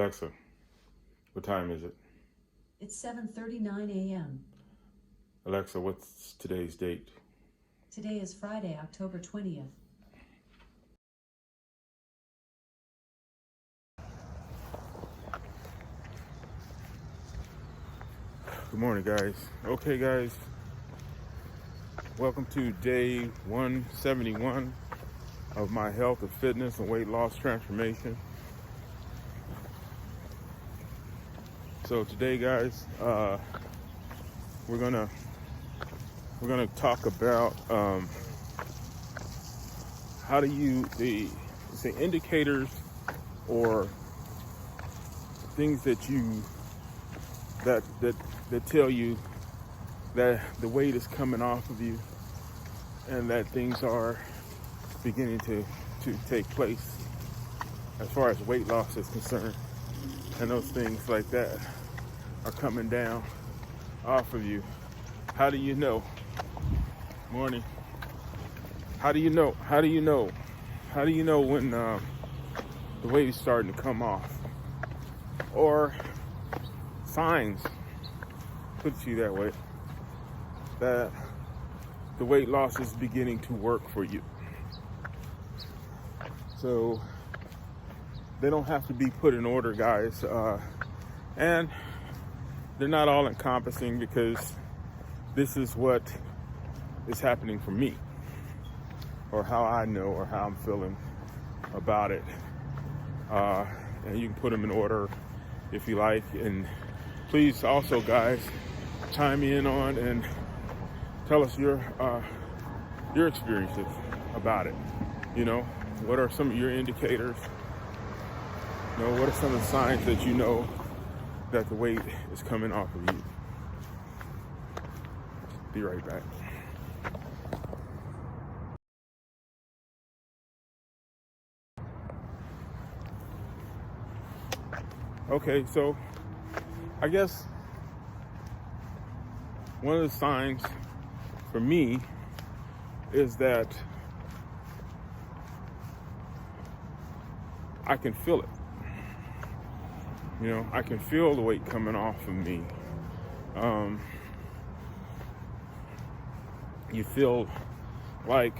Alexa, what time is it? It's 7:39 a.m. Alexa, what's today's date? Today is Friday, October 20th. Good morning, guys. Okay, guys. Welcome to day 171 of my health and fitness and weight loss transformation. So today, guys, we're gonna talk about how do you say indicators or things that tell you that the weight is coming off of you and that things are beginning to take place as far as weight loss is concerned, and those things like that are coming down off of you. How do you know? Morning. How do you know when the weight is starting to come off? Or signs, put it to you that way, that the weight loss is beginning to work for you. So they don't have to be put in order, guys, and they're not all encompassing, because this is what is happening for me, or how I know, or how I'm feeling about it. And you can put them in order if you like. And please also, guys, chime in on and tell us your experiences about it. You know, what are some of your indicators? You know, what are some of the signs that you know that the weight is coming off of you? Be right back. Okay, so I guess one of the signs for me is that I can feel it. You know, I can feel the weight coming off of me. You feel like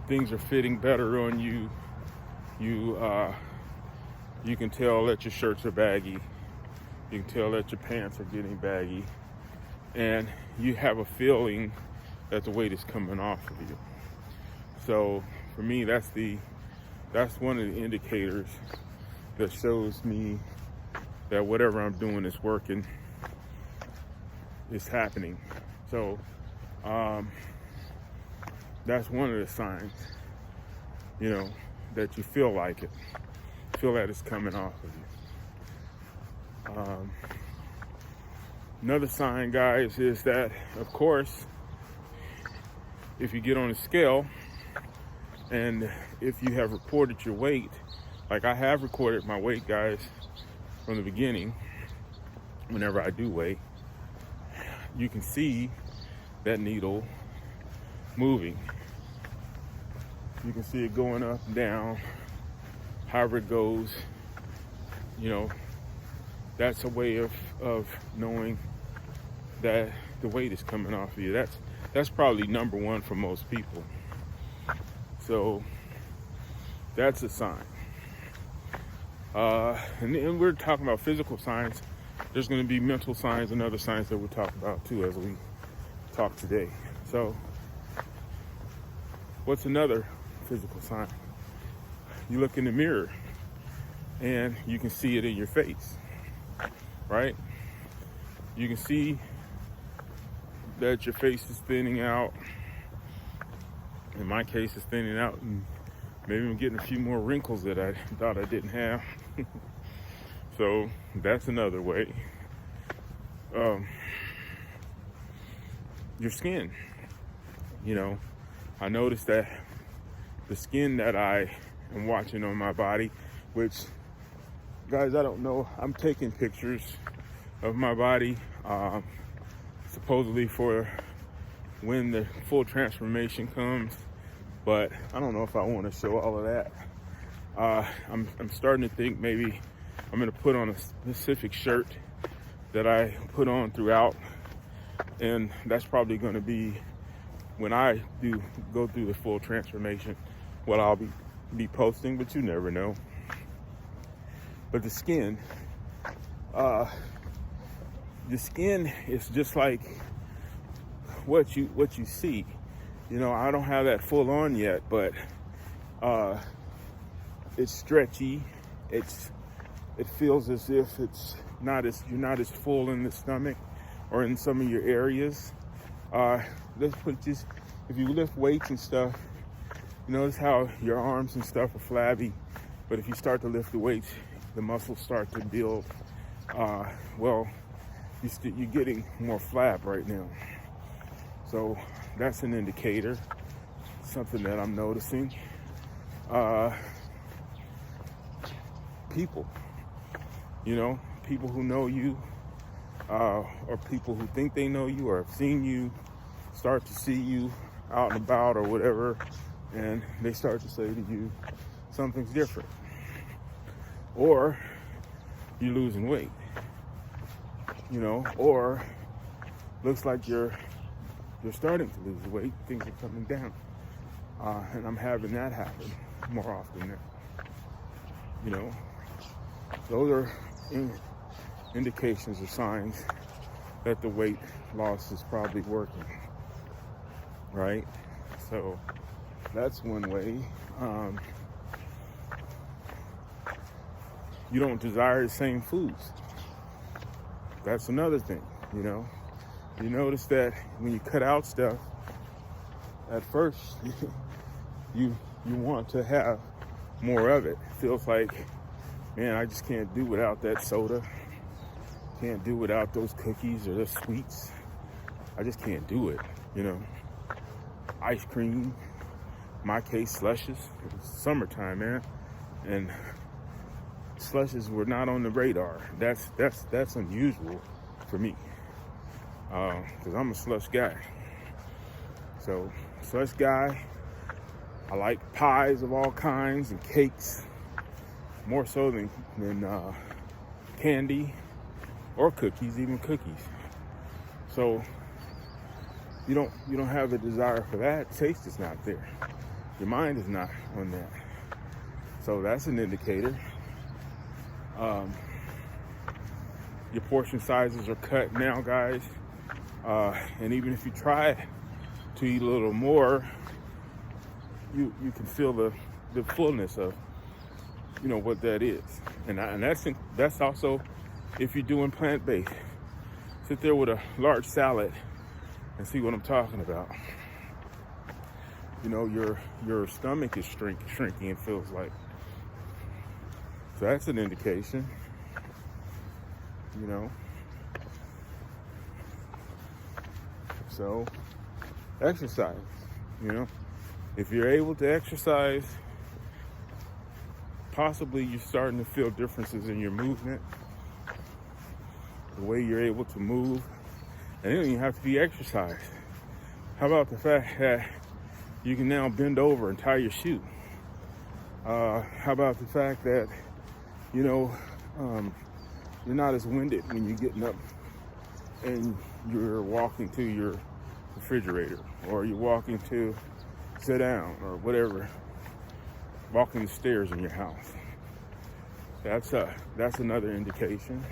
things are fitting better on you. You can tell that your shirts are baggy. You can tell that your pants are getting baggy. And you have a feeling that the weight is coming off of you. So for me, that's one of the indicators that shows me that whatever I'm doing is working, is happening. So that's one of the signs, you know, that you feel like it. Feel that it's coming off of you. Another sign, guys, is that, of course, if you get on a scale and if you have reported your weight, like I have recorded my weight, guys, from the beginning, whenever I do weigh, you can see that needle moving. You can see it going up and down, however it goes. You know, that's a way of knowing that the weight is coming off of you. That's probably number one for most people. So that's a sign. And we're talking about physical signs. There's going to be mental signs and other signs that we'll talk about too as we talk today. So what's another physical sign? You look in the mirror and you can see it in your face, right? You can see that your face is thinning out. In my case, it's thinning out, and maybe I'm getting a few more wrinkles that I thought I didn't have. So that's another way. Your skin, you know, I noticed that the skin that I am watching on my body, which, guys, I don't know, I'm taking pictures of my body, supposedly for when the full transformation comes, but I don't know if I want to show all of that. I'm starting to think maybe I'm gonna put on a specific shirt that I put on throughout, and that's probably gonna be when I do go through the full transformation, what I'll be posting, but you never know. But the skin is just like what you see. You know, I don't have that full on yet, but it's stretchy. It feels as if you're not as full in the stomach or in some of your areas. Let's put this, if you lift weights and stuff, you notice how your arms and stuff are flabby, but if you start to lift the weights, the muscles start to build. Well, you're getting more flab right now. So that's an indicator, something that I'm noticing. People, you know, people who know you, or people who think they know you or have seen you, start to see you out and about or whatever, and they start to say to you, something's different. Or you're losing weight, you know, or looks like you're starting to lose weight, things are coming down. And I'm having that happen more often now. You know, those are indications or signs that the weight loss is probably working, right? So that's one way. You don't desire the same foods. That's another thing, you know. You notice that when you cut out stuff, at first you want to have more of it. It feels like, man, I just can't do without that soda. Can't do without those cookies or those sweets. I just can't do it, you know. Ice cream, in my case, slushes. It's summertime, man, and slushes were not on the radar. That's unusual for me, because I'm a slush guy. So slush guy. I like pies of all kinds and cakes, more so than candy or cookies, even cookies. So you don't have the desire for that. Taste is not there. Your mind is not on that. So that's an indicator. Your portion sizes are cut now, guys. And even if you try to eat a little more, you can feel the fullness of, you know, what that is. And that's also if you're doing plant-based. Sit there with a large salad and see what I'm talking about. You know, your stomach is shrinking, it feels like. So that's an indication, you know. So exercise, you know. If you're able to exercise, possibly you're starting to feel differences in your movement, the way you're able to move. And it doesn't even have to be exercise. How about the fact that you can now bend over and tie your shoe? How about the fact that, you know, you're not as winded when you're getting up and you're walking to your refrigerator, or you're walking to sit down, or whatever, walking the stairs in your house. That's another indication.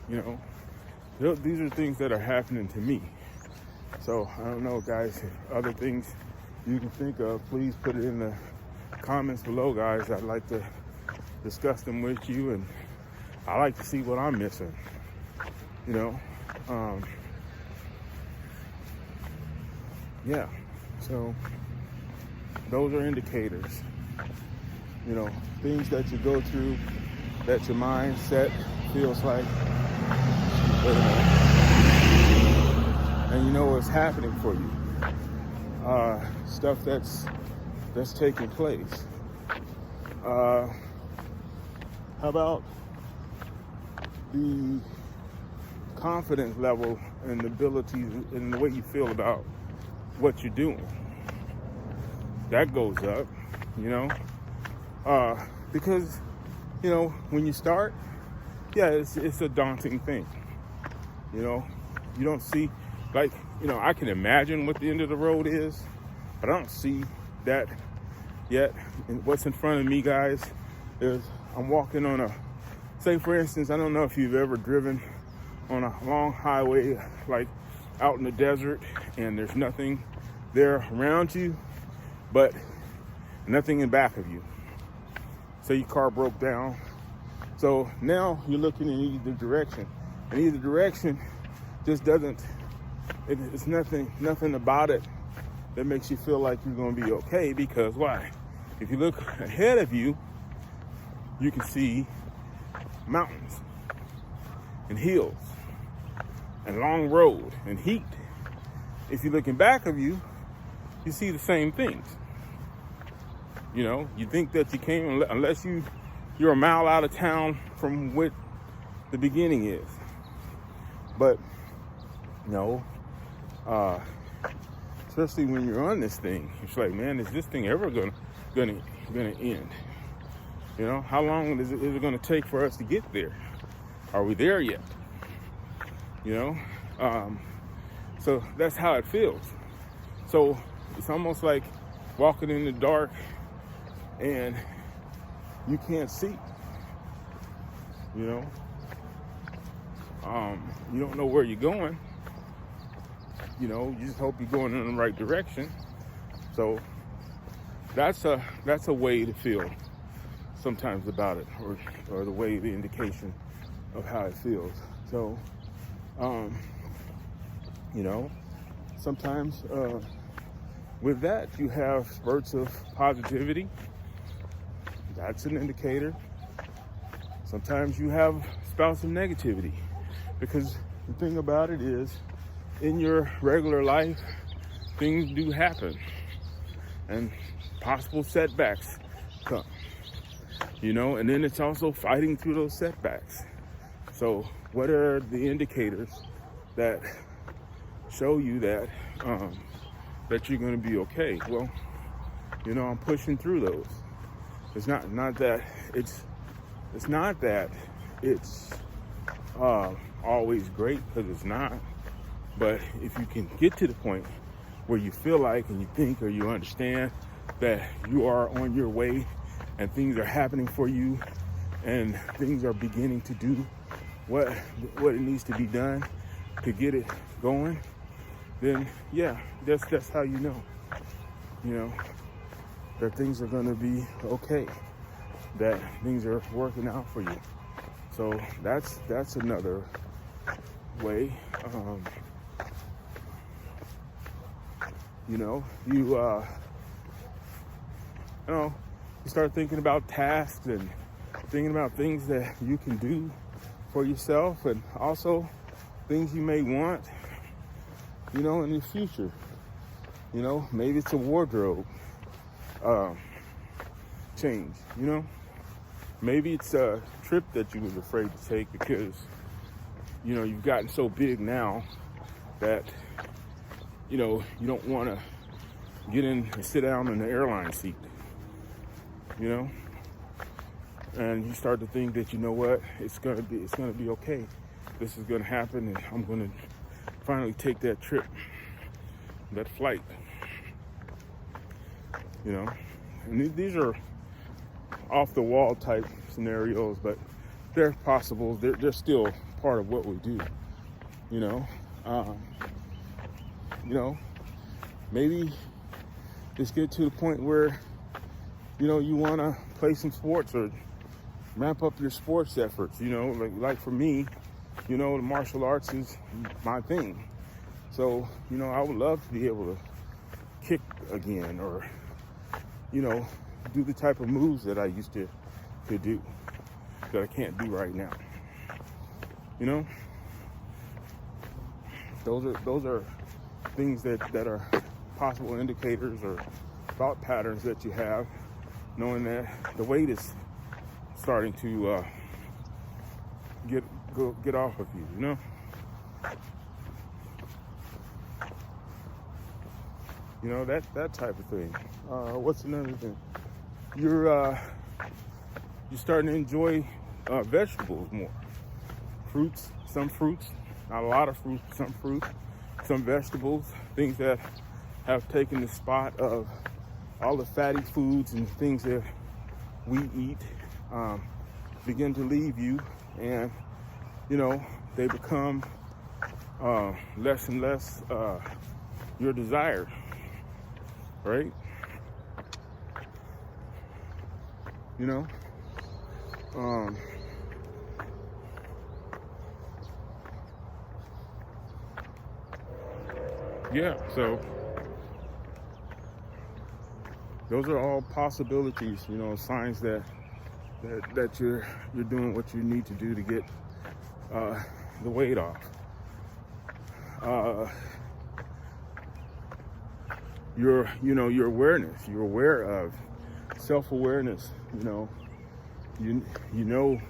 You know, these are things that are happening to me. So I don't know, guys, if other things you can think of, please put it in the comments below, guys. I'd like to discuss them with you, and I like to see what I'm missing, you know. Yeah, so those are indicators, you know, things that you go through that your mindset feels like, and you know what's happening for you. Stuff that's taking place. How about the confidence level and the ability and the way you feel about what you're doing? That goes up, you know, because you know, when you start, yeah, it's a daunting thing. You know, you don't see, like, you know, I can imagine what the end of the road is, but I don't see that yet. And what's in front of me, guys, is I'm walking on say for instance, I don't know if you've ever driven on a long highway, like out in the desert, and there's nothing there around you, but nothing in back of you. Say your car broke down. So now you're looking in either direction, and either direction just doesn't, it's nothing about it that makes you feel like you're going to be okay. Because why? If you look ahead of you, you can see mountains and hills and long road and heat. If you look in back of you, you see the same things. You know, you think that you came, unless you're a mile out of town from what the beginning is. But no, especially when you're on this thing, it's like, man, is this thing ever gonna end? You know, how long is it gonna take for us to get there? Are we there yet? You know, so that's how it feels. So it's almost like walking in the dark and you can't see. You know, you don't know where you're going. You know, you just hope you're going in the right direction. So that's a way to feel sometimes about it, or the way, the indication of how it feels. So, you know, sometimes with that you have spurts of positivity. That's an indicator. Sometimes you have spouts of negativity, because the thing about it is, in your regular life, things do happen and possible setbacks come, you know, and then it's also fighting through those setbacks. So what are the indicators that show you that that you're going to be okay? Well, you know, I'm pushing through those. It's not that it's always great, because it's not. But if you can get to the point where you feel like, and you think, or you understand that you are on your way and things are happening for you and things are beginning to do what it needs to be done to get it going, then yeah, that's how you know that things are going to be okay, that things are working out for you. So that's another way. You start thinking about tasks and thinking about things that you can do for yourself, and also things you may want, you know, in the future. You know, maybe it's a wardrobe change, you know. Maybe it's a trip that you was afraid to take because, you know, you've gotten so big now that, you know, you don't want to get in and sit down in the airline seat, you know, and you start to think that, you know what, it's gonna be okay. This is gonna happen, and I'm gonna finally take that trip, that flight, you know. And these are off the wall type scenarios, but they're possible. They're still part of what we do, you know. Maybe just get to the point where, you know, you want to play some sports or ramp up your sports efforts, you know, like for me, you know, the martial arts is my thing. So, you know, I would love to be able to kick again, or, you know, do the type of moves that I used to do that I can't do right now. You know, those are things that are possible indicators or thought patterns that you have, knowing that the weight is starting to get off of you, you know. You know, that type of thing. What's another thing? You're you're starting to enjoy vegetables more. Fruits, not a lot of fruits, some vegetables, things that have taken the spot of all the fatty foods and things that we eat begin to leave you, and they become less and less your desire, right? Yeah, so those are all possibilities, signs that you're doing what you need to do to get the weight off. Your awareness, you're aware of self-awareness. You know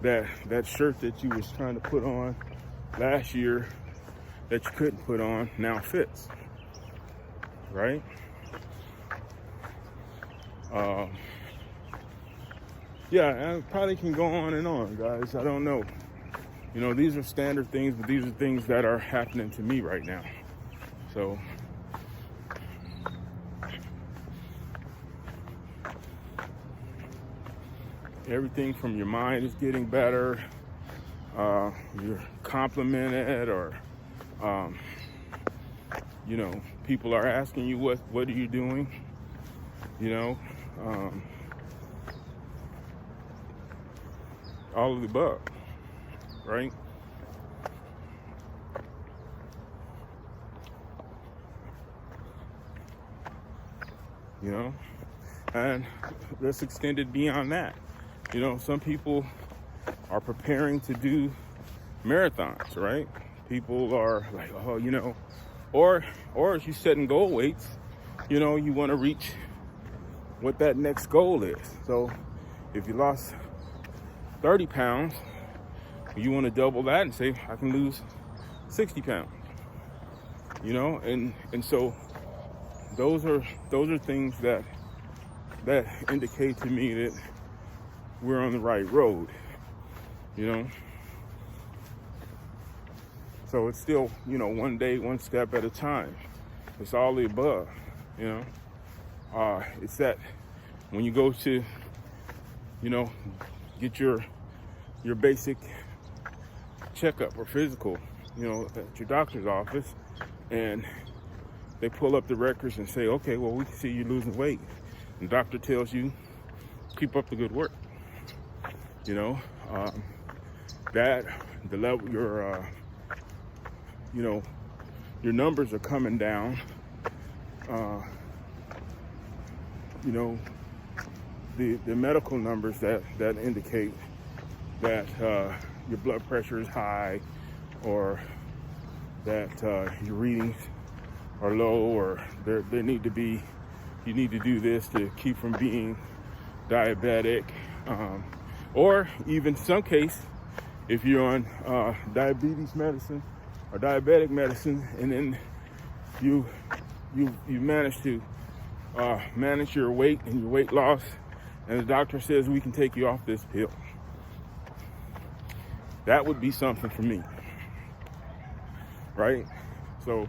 that shirt that you was trying to put on last year that you couldn't put on now fits, right? Yeah, I probably can go on and on, guys. I don't know. These are standard things, but these are things that are happening to me right now. So everything from your mind is getting better. You're complimented, or people are asking you what are you doing? All of the above, right? And let's extend it beyond that. Some people are preparing to do marathons, right? People are like, or if you're setting goal weights, you want to reach what that next goal is. So if you lost 30 pounds, you want to double that and say, I can lose 60 pounds, and so those are things that indicate to me that we're on the right road, So it's still, one day, one step at a time. It's all the above, It's that when you go to, get your basic checkup or physical, at your doctor's office, and they pull up the records and say, okay, well, we can see you're losing weight. And the doctor tells you, keep up the good work. That the level, your numbers are coming down. The medical numbers that indicate that your blood pressure is high, or that your readings are low, or they need to be, you need to do this to keep from being diabetic, or even some case, if you're on diabetes medicine or diabetic medicine, and then you manage to manage your weight and your weight loss, and the doctor says we can take you off this pill. That would be something for me, right? So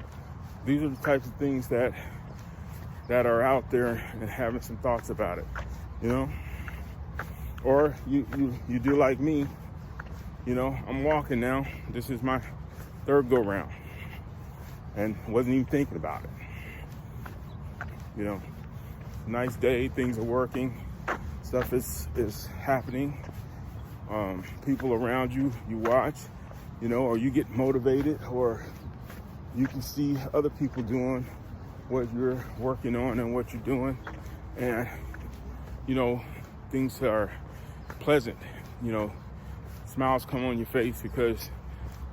these are the types of things that are out there, and having some thoughts about it, Or you do like me, I'm walking now. This is my third go round, and wasn't even thinking about it. Nice day, things are working, stuff is happening. People around you watch, or you get motivated, or you can see other people doing what you're working on and what you're doing, and things are pleasant. Smiles come on your face because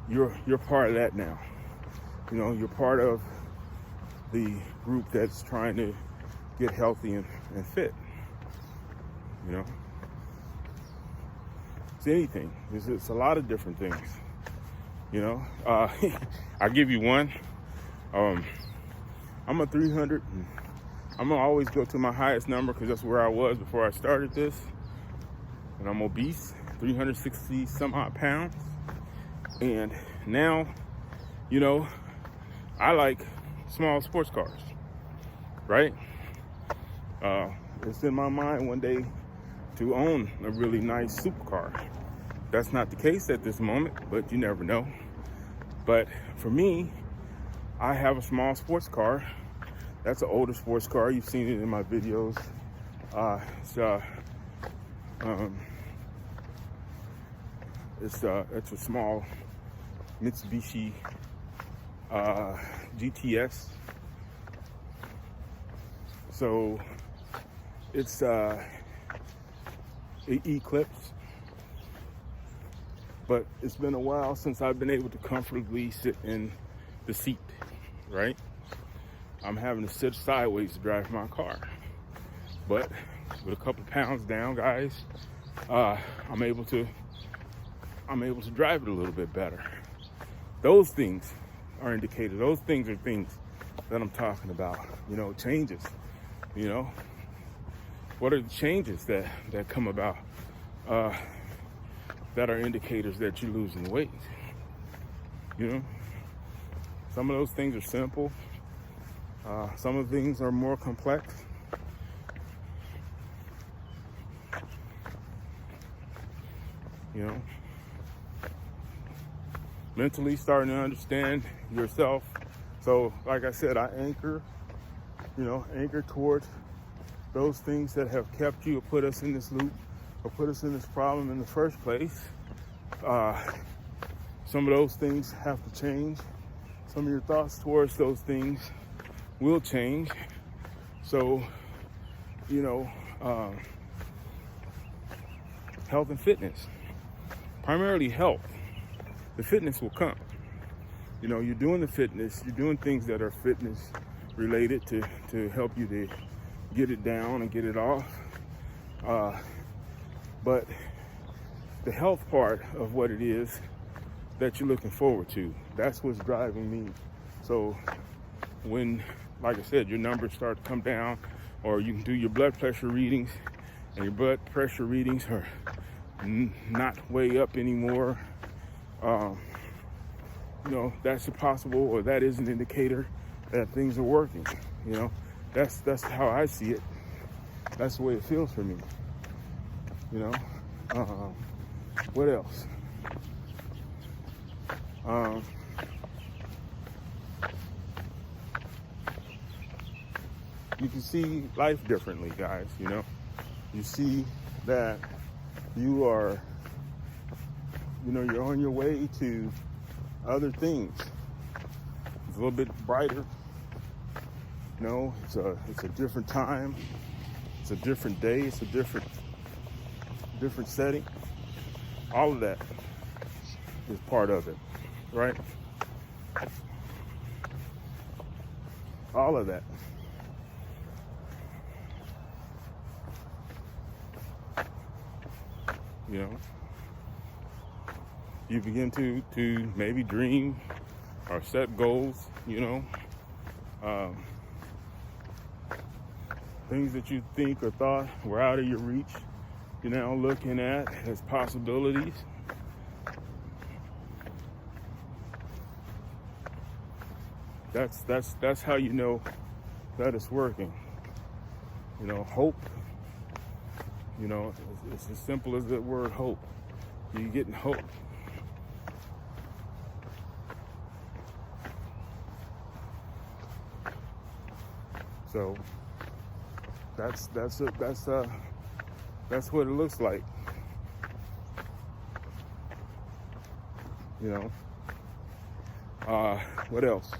you're part of that now. You're part of the group that's trying to get healthy and fit. It's anything. It's a lot of different things. I'll give you one. I'm a 300. I'm gonna always go to my highest number because that's where I was before I started this. and I'm obese, 360 some odd pounds. And now, you know, I like small sports cars, right? It's in my mind one day to own a really nice supercar. That's not the case at this moment, but you never know. But for me, I have a small sports car. That's an older sports car. You've seen it in my videos. It's a small Mitsubishi GTS. So it's an Eclipse. But it's been a while since I've been able to comfortably sit in the seat, right? I'm having to sit sideways to drive my car. But with a couple pounds down, guys, I'm able to drive it a little bit better. Those things are indicated. Those things are things that I'm talking about. You know, changes. You know, what are the changes that come about that are indicators that you're losing weight? You know, some of those things are simple. Some of the things are more complex. You know, mentally starting to understand yourself. So, like I said, I anchor towards those things that have kept you or put us in this loop or put us in this problem in the first place. Some of those things have to change. Some of your thoughts towards those things will change. So, you know, health and fitness, primarily health. The fitness will come. You know, you're doing the fitness, you're doing things that are fitness related to help you to get it down and get it off. But the health part of what it is that you're looking forward to, that's what's driving me. So when, like I said, your numbers start to come down, or you can do your blood pressure readings and your blood pressure readings are not way up anymore, you know, that's a possible, or that is an indicator that things are working. You know, that's how I see it. That's the way it feels for me. You know, what else? You can see life differently, guys. You know, you see that you are, you know, you're on your way to other things. It's a little bit brighter. You know, it's a different time. It's a different day. It's a different setting. All of that is part of it, right? All of that. You know, you begin to maybe dream or set goals, you know, things that you think or thought were out of your reach, you're now looking at as possibilities. That's how you know that it's working. You know, hope. You know, it's as simple as the word hope. You're getting hope. So that's what it looks like. You know. What else?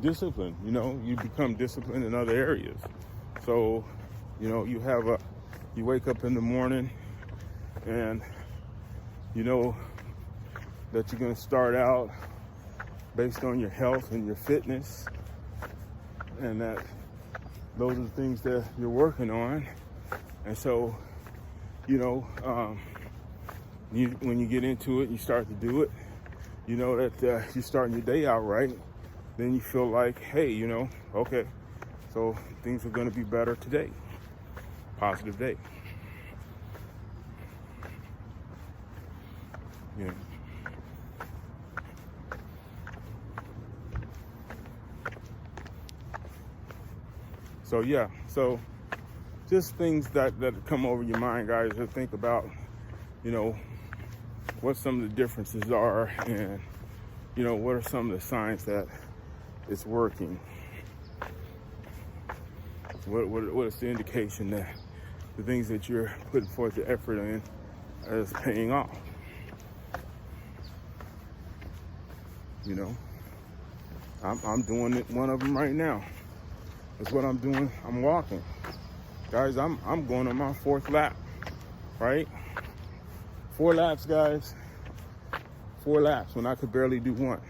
Discipline. You know, you become disciplined in other areas. So, you know, you wake up in the morning and you know that you're going to start out based on your health and your fitness, and that those are the things that you're working on. And so, you know, when you get into it, you start to do it, you know that you're starting your day out right. Then you feel like, hey, you know, okay, So things are going to be better today. Positive day. Yeah. So yeah, so just things that come over your mind, guys, to think about, you know, what some of the differences are, and, you know, what are some of the signs that it's working. What is the indication that the things that you're putting forth the effort in is paying off? You know, I'm doing it, one of them right now. That's what I'm doing. I'm walking. Guys, I'm going on my 4th lap, right? 4 laps, guys. 4 laps when I could barely do 1.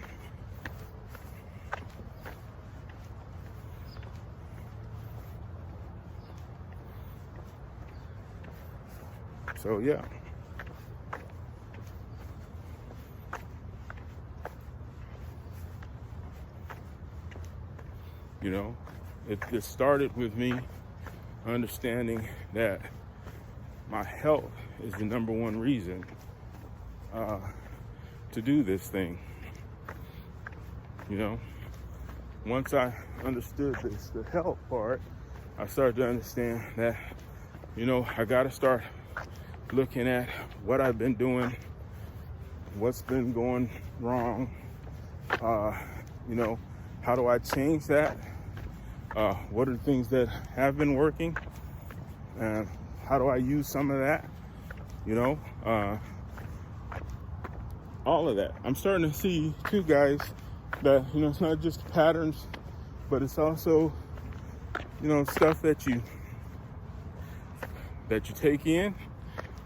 So yeah. You know, it started with me understanding that my health is the number one reason to do this thing. You know, once I understood this, the health part, I started to understand that, you know, I got to start looking at what I've been doing, what's been going wrong, you know, how do I change that? What are the things that have been working? And how do I use some of that? You know, all of that. I'm starting to see too, guys, that, you know, it's not just patterns, but it's also, you know, stuff that you take in,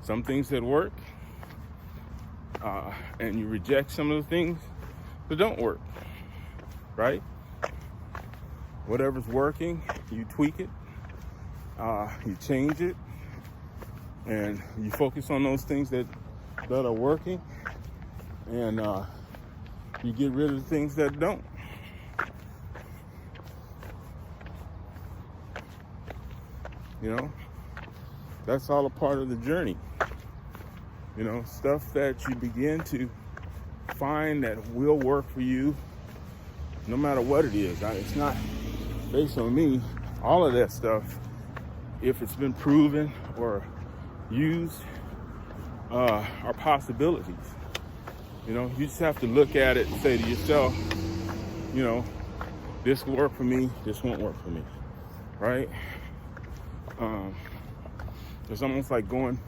some things that work, and you reject some of the things that don't work, right? Whatever's working, you tweak it, you change it, and you focus on those things that are working, and you get rid of the things that don't. You know, that's all a part of the journey. You know, stuff that you begin to find that will work for you, no matter what it is. It's not based on me. All of that stuff, if it's been proven or used, are possibilities. You know, you just have to look at it and say to yourself, you know, this will work for me, this won't work for me, right? It's almost like going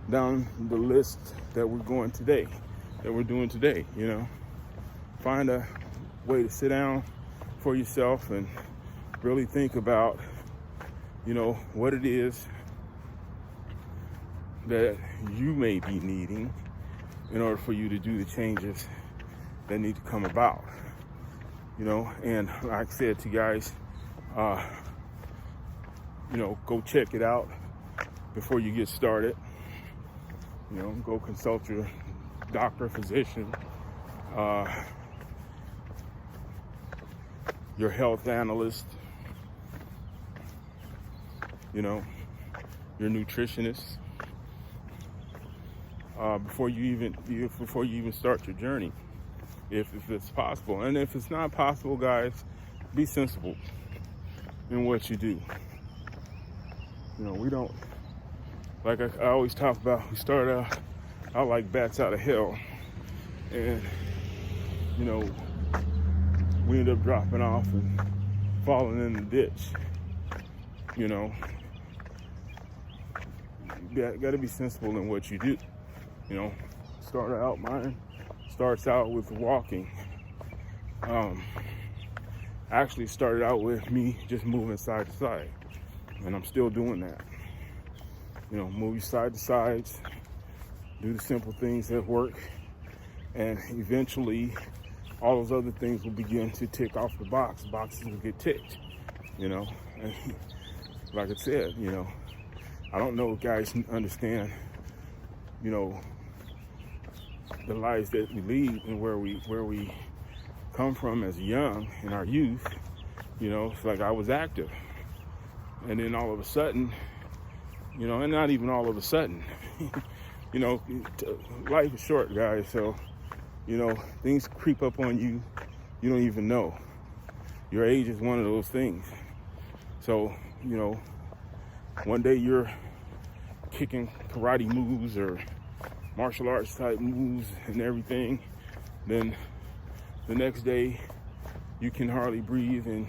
down the list that we're doing today, you know. Find a way to sit down for yourself and really think about, you know, what it is that you may be needing in order for you to do the changes that need to come about. You know, and like I said to you guys, you know, go check it out before you get started. You know, go consult your doctor, physician, your health analyst, you know, your nutritionist, before you even start your journey, if it's possible. And if it's not possible, guys, be sensible in what you do. You know, we don't, like I always talk about, we start out like bats out of hell, and, you know, we end up dropping off and falling in the ditch. You know, you got to be sensible in what you do. You know, mine starts out with walking. Actually started out with me just moving side to side, and I'm still doing that. You know, move your side to sides, do the simple things that work, and eventually all those other things will begin to tick off the box. Boxes will get ticked, you know. And like I said, you know, I don't know if guys understand, you know, the lives that we lead and where we come from as young in our youth, You know, it's like I was active. And then all of a sudden, you know, and not even all of a sudden, you know, life is short, guys. So, you know, things creep up on you. You don't even know. Your age is one of those things. So, you know, one day you're kicking karate moves or martial arts type moves and everything. Then the next day you can hardly breathe and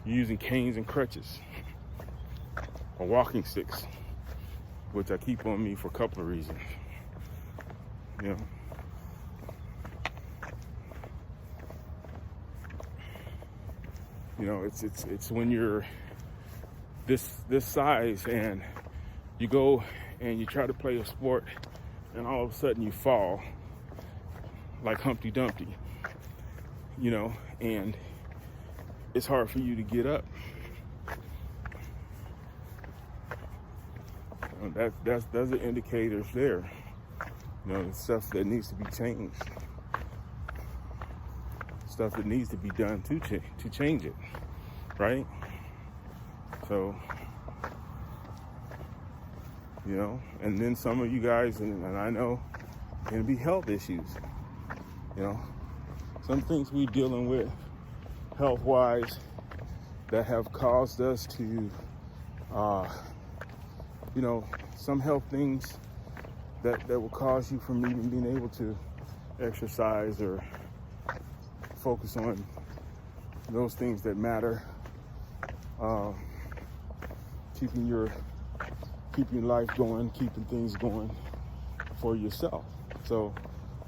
you're using canes and crutches or walking sticks, which I keep on me for a couple of reasons. You know, it's when you're this size and you go and you try to play a sport and all of a sudden you fall like Humpty Dumpty, you know, and it's hard for you to get up. That's the indicators there. You know, the stuff that needs to be changed, stuff that needs to be done to change it, right? So, you know, and then some of you guys, and I know, can be health issues. You know, some things we're dealing with health-wise that have caused us to, you know, some health things that will cause you from even being able to exercise or focus on those things that matter, keeping life going, keeping things going for yourself. So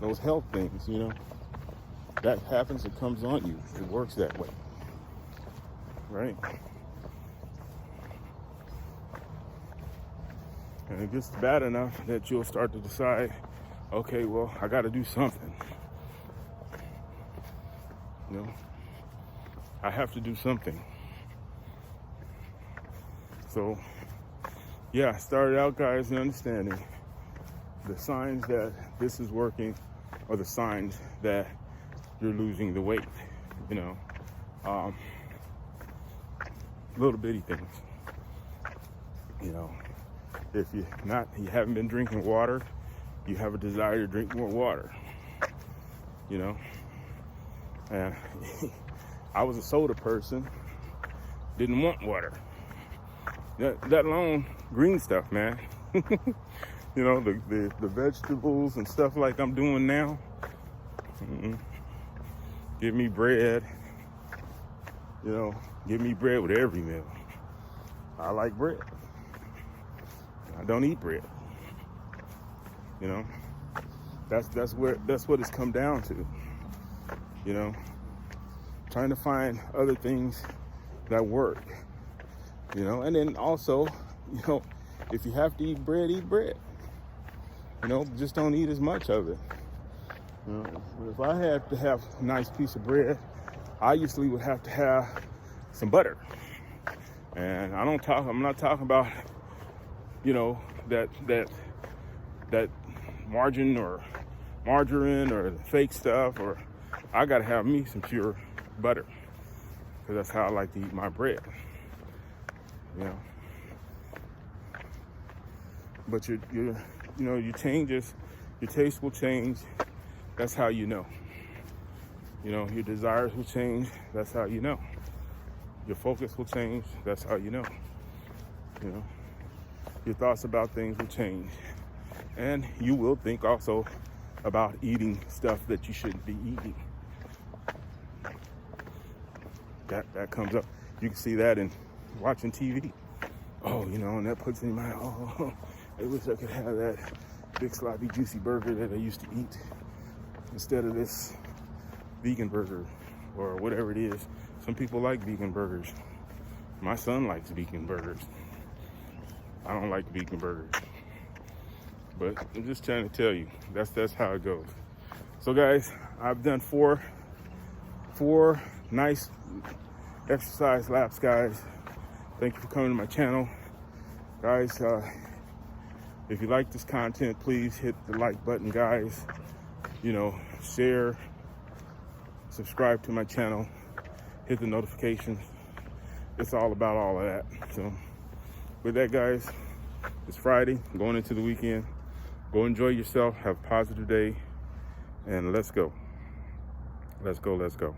those health things, you know, that happens, it comes on you. It works that way, right? And it gets bad enough that you'll start to decide, okay, well, I got to do something. You know, I have to do something. So, yeah, I started out, guys, in understanding the signs that this is working are the signs that you're losing the weight, you know. Little bitty things, you know. If you haven't been drinking water, you have a desire to drink more water, you know. And I was a soda person, didn't want water, let alone green stuff, man. You know, the vegetables and stuff like I'm doing now. Give me bread, you know, give me bread with every meal. I like bread. I don't eat bread. You know, that's what it's come down to. You know, trying to find other things that work. You know, and then also, you know, if you have to eat bread, eat bread. You know, just don't eat as much of it. You know, if I had to have a nice piece of bread, I usually would have to have some butter. And I'm not talking about, you know, that margarine or fake stuff, or I gotta have me some pure butter, because that's how I like to eat my bread. You know, but your changes, your taste will change. That's how you know. You know, your desires will change. That's how you know. Your focus will change. That's how you know. You know, your thoughts about things will change. And you will think also about eating stuff that you shouldn't be eating. That comes up. You can see that in watching TV. Oh, you know, and that puts in my, oh, I wish I could have that big sloppy juicy burger that I used to eat instead of this vegan burger or whatever it is. Some people like vegan burgers. My son likes vegan burgers. I don't like vegan burgers. But I'm just trying to tell you, that's how it goes. So guys, I've done four nice exercise laps, guys. Thank you for coming to my channel. Guys, if you like this content, please hit the like button, guys. You know, share, subscribe to my channel, hit the notifications. It's all about all of that. So with that, guys, it's Friday, going into the weekend. Go enjoy yourself, have a positive day, and let's go. Let's go, let's go.